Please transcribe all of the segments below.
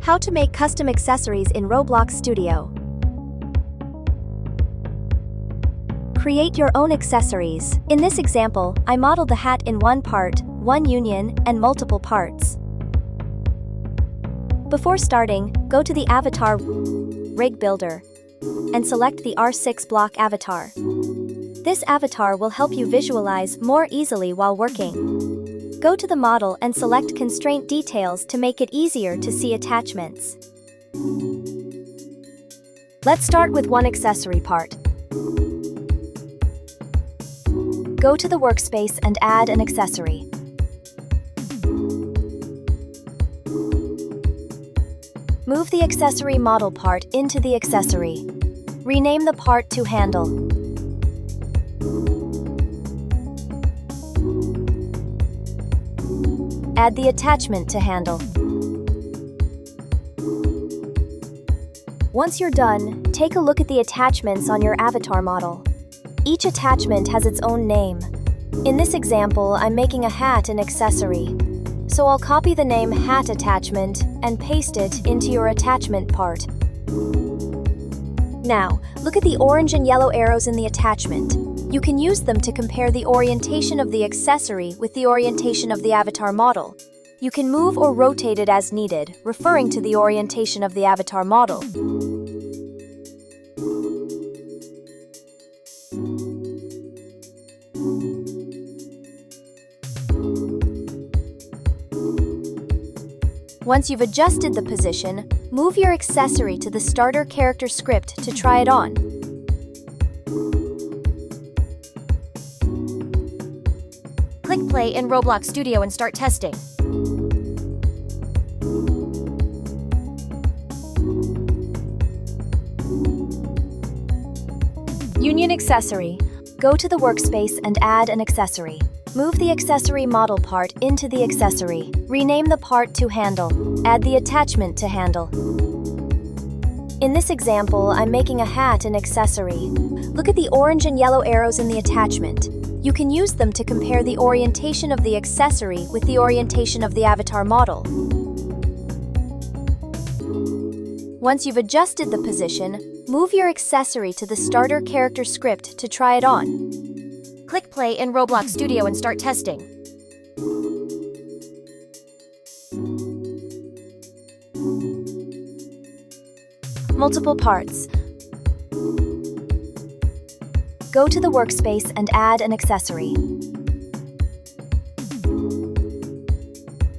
How to make custom accessories in Roblox Studio. Create your own accessories. In this example, I modeled the hat in one part, one union, and multiple parts. Before starting, go to the Avatar Rig Builder and select the R6 block avatar. This avatar will help you visualize more easily while working. Go to the model and select Constraint Details to make it easier to see attachments. Let's start with one accessory part. Go to the workspace and add an accessory. Move the accessory model part into the accessory. Rename the part to Handle. Add the attachment to Handle. Once you're done, take a look at the attachments on your avatar model. Each attachment has its own name. In this example, I'm making a hat an accessory. So I'll copy the name Hat Attachment and paste it into your attachment part. Now, look at the orange and yellow arrows in the attachment. You can use them to compare the orientation of the accessory with the orientation of the avatar model. You can move or rotate it as needed, referring to the orientation of the avatar model. Once you've adjusted the position, move your accessory to the starter character script to try it on. Click play in Roblox Studio and start testing. Union accessory. Go to the workspace and add an accessory. Move the accessory model part into the accessory. Rename the part to Handle. Add the attachment to Handle. In this example, I'm making a hat an accessory. Look at the orange and yellow arrows in the attachment. You can use them to compare the orientation of the accessory with the orientation of the avatar model. Once you've adjusted the position, move your accessory to the starter character script to try it on. Click play in Roblox Studio and start testing. Multiple parts. Go to the workspace and add an accessory.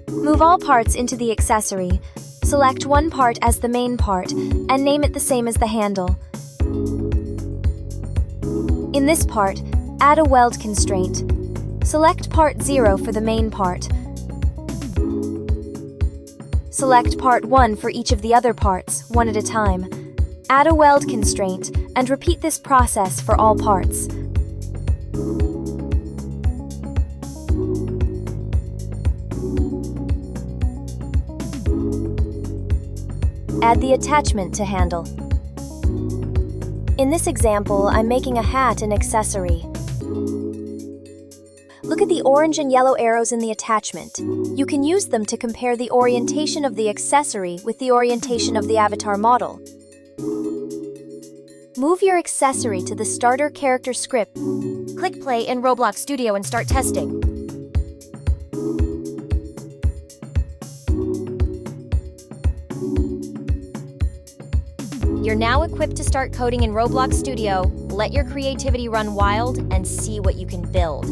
Move all parts into the accessory. Select one part as the main part and name it the same as the handle. In this part, add a weld constraint. Select part 0 for the main part. Select part 1 for each of the other parts, one at a time. Add a weld constraint and repeat this process for all parts. Add the attachment to Handle. In this example, I'm making a hat an accessory. Look at the orange and yellow arrows in the attachment. You can use them to compare the orientation of the accessory with the orientation of the avatar model. Move your accessory to the starter character script. Click play in Roblox Studio and start testing. You're now equipped to start coding in Roblox Studio. Let your creativity run wild and see what you can build.